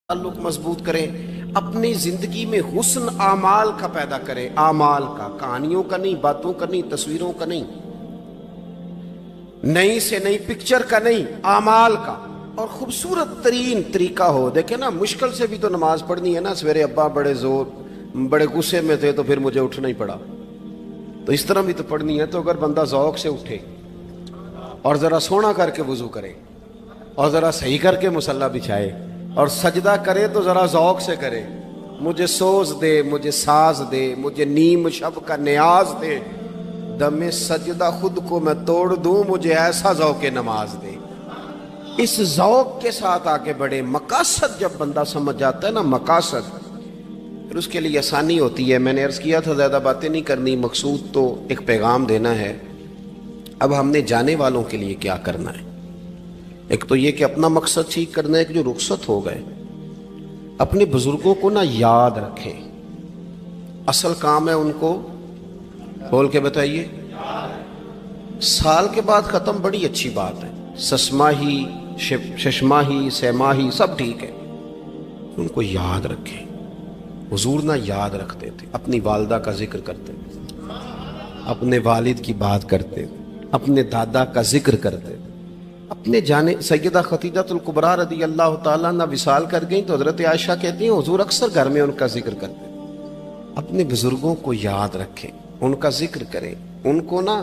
ताल्लुक मजबूत करें, अपनी जिंदगी में हुस्न आमाल का पैदा करें, आमाल का, कहानियों का नहीं, बातों का नहीं, तस्वीरों का नहीं, नई से नई पिक्चर का नहीं, आमाल का। और खूबसूरत तरीन तरीका हो। देखे ना, मुश्किल से भी तो नमाज पढ़नी है ना। सवेरे अब्बा बड़े गुस्से में थे तो फिर मुझे उठना ही पड़ा, तो इस तरह भी तो पढ़नी है। तो अगर बंदा ज़ौक़ से उठे और ज़रा सोना करके वज़ू करे और ज़रा सही करके मुसल्ला बिछाए और सजदा करे तो ज़रा ज़ौक़ से करे, मुझे सोज दे, मुझे साज दे, मुझे नीम शब का नियाज दे, दमे सजदा खुद को मैं तोड़ दूं, मुझे ऐसा ज़ौक़ नमाज दे। इस ज़ौक़ के साथ आगे बढ़े। मकासद जब बंदा समझ जाता है ना, मकासद, फिर उसके लिए आसानी होती है। मैंने अर्ज़ किया था ज़्यादा बातें नहीं करनी, मकसूद तो एक पैगाम देना है। अब हमने जाने वालों के लिए क्या करना है? एक तो ये कि अपना मकसद ठीक करना है कि जो रुखसत हो गए, अपने बुजुर्गों को ना याद रखें। असल काम है उनको, बोल के बताइए। साल के बाद ख़त्म, बड़ी अच्छी बात है। ससमाही, शशमाही, सहमाही सब ठीक है, उनको याद रखें। हुजूर ना याद रखते थे, अपनी वालदा का जिक्र करते थे, अपने वालिद की बात करते थे, अपने दादा का जिक्र करते थे। अपने जाने सैयदा खतीजतुल कुबरा रदी अल्लाह ताला अन्हा विसाल कर गई तो हज़रत आयशा कहती हैं हुजूर अक्सर घर में उनका जिक्र करते। अपने बुजुर्गों को याद रखें, उनका जिक्र करें। उनको ना,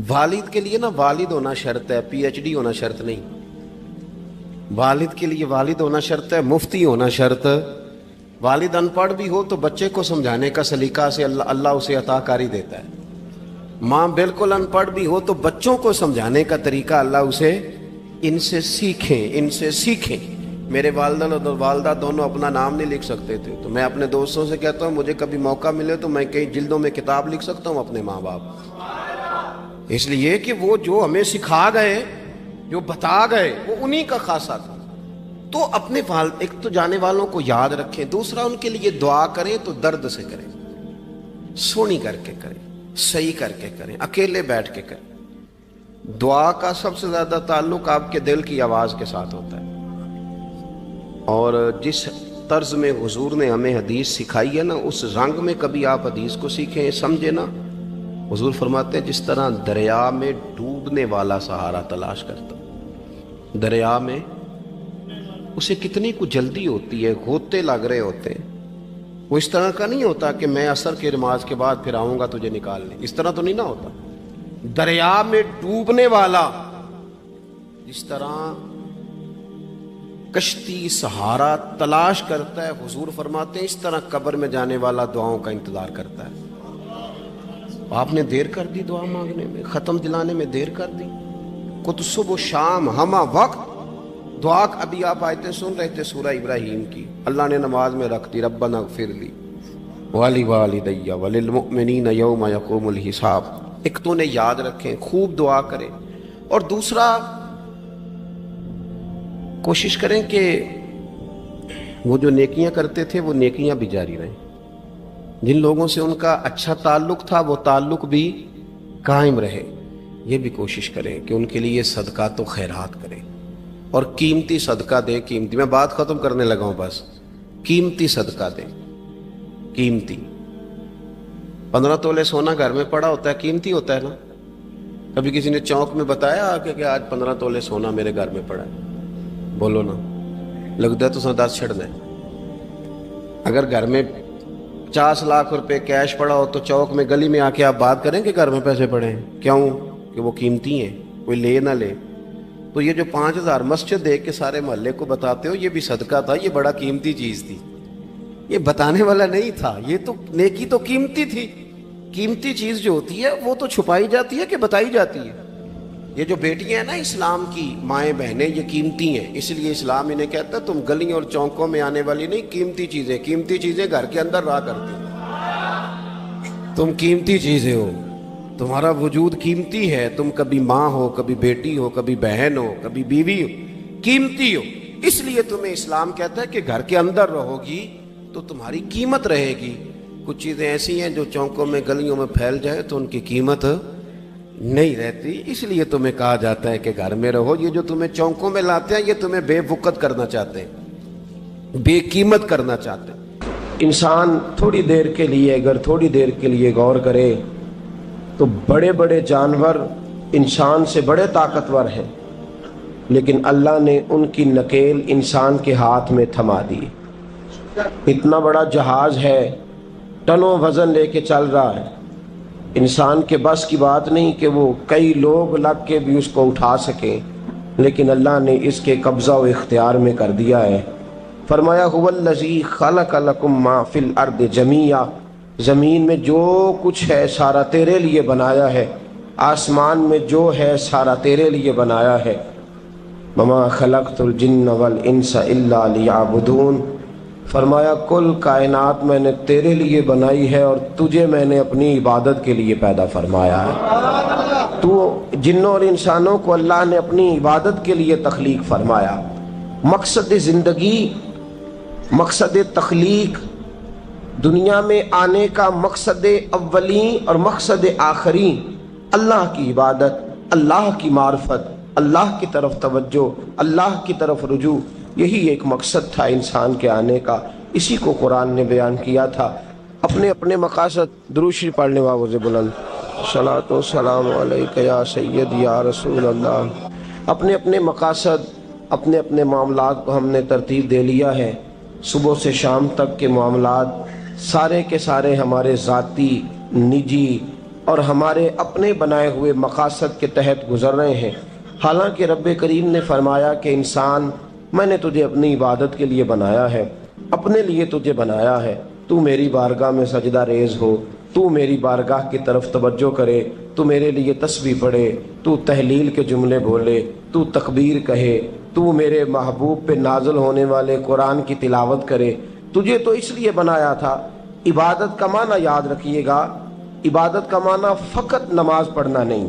वालिद के लिए ना वालिद होना शर्त है, PhD होना शर्त नहीं। वालिद के लिए वालिद होना शर्त है, मुफ्ती होना शर्त। वालिद अनपढ़ भी हो तो बच्चे को समझाने का सलीका से अल्लाह उसे अताकारी देता है। माँ बिल्कुल अनपढ़ भी हो तो बच्चों को समझाने का तरीका अल्लाह उसे, इनसे सीखें, इनसे सीखें। मेरे वालिद और वालदा दोनों अपना नाम नहीं लिख सकते थे, तो मैं अपने दोस्तों से कहता हूँ मुझे कभी मौका मिले तो मैं कई जिल्दों में किताब लिख सकता हूँ अपने माँ बाप। इसलिए कि वो जो हमें सिखा गए, जो बता गए, वो उन्हीं का खासा था। तो अपने एक तो जाने वालों को याद रखें, दूसरा उनके लिए दुआ करें तो दर्द से करें, सोनी करके करें, सही करके करें, अकेले बैठ के करें। दुआ का सबसे ज्यादा ताल्लुक आपके दिल की आवाज के साथ होता है। और जिस तर्ज में हुजूर ने हमें हदीस सिखाई है ना, उस रंग में कभी आप हदीस को सीखें, समझे ना। हुजूर फरमाते हैं जिस तरह दरिया में डूबने वाला सहारा तलाश करता, दरिया में उसे कितनी कुछ जल्दी होती है, गोते लग रहे होते हैं, वो इस तरह का नहीं होता कि मैं असर की नमाज के बाद फिर आऊंगा तुझे निकालने, इस तरह तो नहीं ना होता। दरिया में डूबने वाला जिस तरह कश्ती सहारा तलाश करता है, हुजूर फरमाते हैं इस तरह कब्र में जाने वाला दुआओं का इंतजार करता है। आपने देर कर दी दुआ मांगने में, खत्म दिलाने में देर कर दी। कुछ सुबह शाम हमा वक्त दुआ। अभी आप आयतें सुन रहे थे सूरह इब्राहिम की, अल्लाह ने नमाज में रख दी, रब्बना ग़फ़िरली वाली वालिदैया वलिल मुअमिनीना यौमा यक़ूमुल हिसाब। एक तो उन्हें याद रखें, खूब दुआ करें। और दूसरा कोशिश करें कि वो जो नेकियां करते थे वो नेकियां भी जारी रहें। जिन लोगों से उनका अच्छा ताल्लुक था वो ताल्लुक भी कायम रहे। ये भी कोशिश करें कि उनके लिए सदका तो खैरात करें और कीमती सदका दे। कीमती, मैं बात खत्म करने लगा हूं बस। कीमती सदका दे, कीमती। 15 तोले सोना घर में पड़ा होता है, कीमती होता है ना। कभी किसी ने चौक में बताया आके कि आज 15 तोले सोना मेरे घर में पड़ा है? बोलो ना, लगता है तो 10 छड़ना है। अगर घर में 50 लाख रुपए कैश पड़ा हो तो चौक में गली में आके आप बात करें कि घर में पैसे पड़े हैं, क्यों? कि वो कीमती हैं, कोई ले ना ले। तो ये जो 5000 मस्जिद देख के सारे मोहल्ले को बताते हो ये भी सदका था, ये बड़ा कीमती चीज थी। ये बताने वाला नहीं था, ये तो नेकी तो कीमती थी। कीमती चीज जो होती है वो तो छुपाई जाती है कि बताई जाती है। ये जो बेटियां हैं ना इस्लाम की, माएँ बहनें, ये कीमती हैं। इसलिए इस्लाम इन्हें कहता है तुम गलियों और चौकों में आने वाली नहीं, कीमती चीजें घर के अंदर रहा करती। तुम कीमती चीजें हो, तुम्हारा वजूद कीमती है। तुम कभी माँ हो, कभी बेटी हो, कभी बहन हो, कभी बीवी हो, कीमती हो। इसलिए तुम्हें इस्लाम कहता है कि घर के अंदर रहोगी तो तुम्हारी कीमत रहेगी। कुछ चीजें ऐसी हैं जो चौकों में गलियों में फैल जाए तो उनकी कीमत नहीं रहती। इसलिए तुम्हें कहा जाता है कि घर में रहो। ये जो तुम्हें चौकों में लाते हैं ये तुम्हें बेवकूफ़ करना चाहते हैं। بے قیمت کرنا چاہتے ہیں۔ انسان تھوڑی دیر کے لیے اگر تھوڑی دیر کے لیے غور کرے تو بڑے بڑے جانور انسان سے بڑے طاقتور ہیں، لیکن اللہ نے ان کی نکیل انسان کے ہاتھ میں تھما دی۔ اتنا بڑا جہاز ہے، ٹنوں وزن لے کے چل رہا ہے، انسان کے بس کی بات نہیں کہ وہ کئی لوگ لگ کے بھی اس کو اٹھا سکیں، لیکن اللہ نے اس کے قبضہ و اختیار میں کر دیا ہے۔ فرمایا هو الذی خلق لکم ما فی الارض جمیعا، زمین میں جو کچھ ہے سارا تیرے لیے بنایا ہے، آسمان میں جو ہے سارا تیرے لیے بنایا ہے۔ وما خلقت الجن والانس الا لیعبدون، فرمایا کل کائنات میں نے تیرے لیے بنائی ہے اور تجھے میں نے اپنی عبادت کے لیے پیدا فرمایا ہے۔ تو جنوں اور انسانوں کو اللہ نے اپنی عبادت کے لیے تخلیق فرمایا۔ مقصد زندگی، مقصد تخلیق، دنیا میں آنے کا مقصد اولین اور مقصد آخری اللہ کی عبادت، اللہ کی معرفت، اللہ کی طرف توجہ، اللہ کی طرف رجوع، یہی ایک مقصد تھا انسان کے آنے کا۔ اسی کو قرآن نے بیان کیا تھا۔ اپنے اپنے مقاصد، درود شریف پڑھنے والوں سے بلند صلاۃ و سلام علیک یا سید یا رسول اللہ۔ اپنے اپنے مقاصد، اپنے اپنے معاملات کو ہم نے ترتیب دے لیا ہے۔ صبح سے شام تک کے معاملات سارے کے سارے ہمارے ذاتی، نجی اور ہمارے اپنے بنائے ہوئے مقاصد کے تحت گزر رہے ہیں۔ حالانکہ رب کریم نے فرمایا کہ انسان، میں نے تجھے اپنی عبادت کے لیے بنایا ہے، اپنے لیے تجھے بنایا ہے، تو میری بارگاہ میں سجدہ ریز ہو، تو میری بارگاہ کی طرف توجہ کرے، تو میرے لیے تسبیح پڑھے، تو تحلیل کے جملے بولے، تو تکبیر کہے، تو میرے محبوب پہ نازل ہونے والے قرآن کی تلاوت کرے۔ تجھے تو اس لیے بنایا تھا۔ عبادت کا معنی یاد رکھیے گا، عبادت کا معنی فقط نماز پڑھنا نہیں،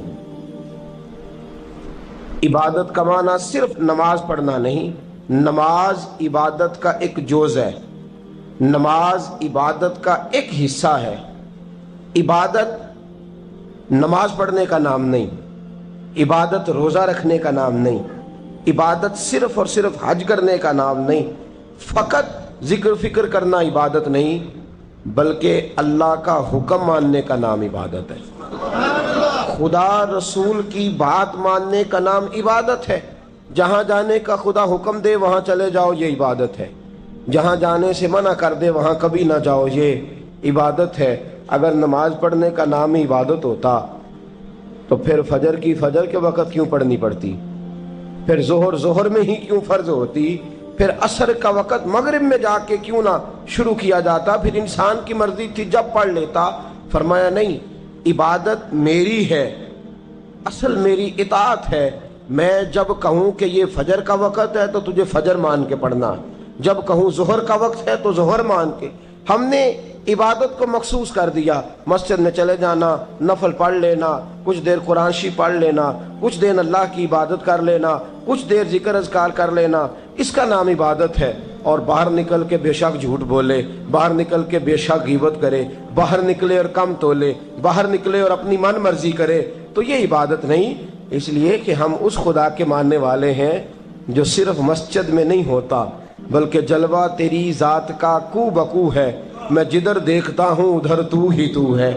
عبادت کا معنی صرف نماز پڑھنا نہیں، نماز عبادت کا ایک جز ہے، نماز عبادت کا ایک حصہ ہے۔ عبادت نماز پڑھنے کا نام نہیں، عبادت روزہ رکھنے کا نام نہیں، عبادت صرف اور صرف حج کرنے کا نام نہیں، فقط ذکر فکر کرنا عبادت نہیں، بلکہ اللہ کا حکم ماننے کا نام عبادت ہے۔ خدا رسول کی بات ماننے کا نام عبادت ہے۔ جہاں جانے کا خدا حکم دے وہاں چلے جاؤ، یہ عبادت ہے۔ جہاں جانے سے منع کر دے وہاں کبھی نہ جاؤ، یہ عبادت ہے۔ اگر نماز پڑھنے کا نام ہی عبادت ہوتا تو پھر فجر کی فجر کے وقت کیوں پڑھنی پڑتی، پھر ظہر میں ہی کیوں فرض ہوتی، پھر عصر کا وقت مغرب میں جا کے کیوں نہ شروع کیا جاتا، پھر انسان کی مرضی تھی جب پڑھ لیتا۔ فرمایا نہیں، عبادت میری ہے، اصل میری اطاعت ہے۔ میں جب کہوں کہ یہ فجر کا وقت ہے تو تجھے فجر مان کے پڑھنا، جب کہوں ظہر کا وقت ہے تو ظہر مان کے۔ ہم نے عبادت کو مخصوص کر دیا، مسجد میں چلے جانا، نفل پڑھ لینا، کچھ دیر قرآن شریف پڑھ لینا، کچھ دیر اللہ کی عبادت کر لینا، کچھ دیر ذکر اذکار کر لینا، اس کا نام عبادت ہے۔ اور باہر نکل کے بے شک جھوٹ بولے، باہر نکل کے بے شک غیبت کرے، باہر نکلے اور کم تولے، باہر نکلے اور اپنی من مرضی کرے، تو یہ عبادت نہیں۔ اس لیے کہ ہم اس خدا کے ماننے والے ہیں جو صرف مسجد میں نہیں ہوتا، بلکہ جلوہ تیری ذات کا کو بکو ہے، میں جدھر دیکھتا ہوں ادھر تو ہی تو ہے۔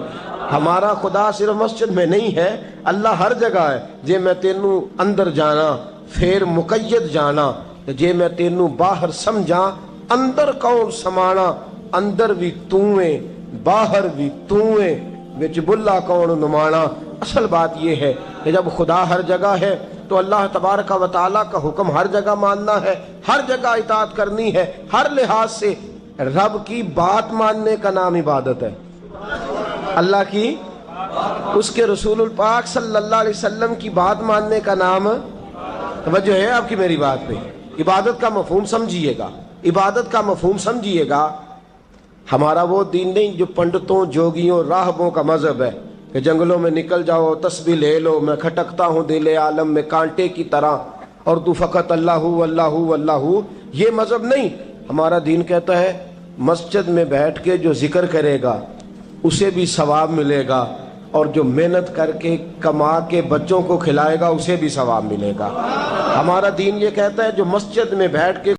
ہمارا خدا صرف مسجد میں نہیں ہے، اللہ ہر جگہ ہے۔ جے میں تینوں اندر جانا پھر مقید جانا، جے میں تینوں باہر سمجھا اندر کون سمانا، اندر بھی تویں باہر بھی تویں وچ بلا کون نمانا۔ اصل بات یہ ہے کہ جب خدا ہر جگہ ہے تو اللہ تبارک و تعالیٰ کا حکم ہر جگہ ماننا ہے، ہر جگہ اطاعت کرنی ہے، ہر لحاظ سے۔ رب کی بات ماننے کا نام عبادت ہے، اللہ کی، اس کے رسول الپاک صلی اللہ علیہ وسلم کی بات ماننے کا نام، توجہ ہے آپ کی میری بات پہ؟ عبادت کا مفہوم سمجھیے گا، عبادت کا مفہوم سمجھیے گا۔ ہمارا وہ دین نہیں جو پنڈتوں، جوگیوں، راہبوں کا مذہب ہے کہ جنگلوں میں نکل جاؤ، تسبیح لے لو، میں کھٹکتا ہوں دل عالم میں کانٹے کی طرح اور تو فقط اللہ اللہ اللہ۔ یہ مذہب نہیں۔ ہمارا دین کہتا ہے مسجد میں بیٹھ کے جو ذکر کرے گا اسے بھی ثواب ملے گا، اور جو محنت کر کے کما کے بچوں کو کھلائے گا اسے بھی ثواب ملے گا۔ ہمارا دین یہ کہتا ہے جو مسجد میں بیٹھ کے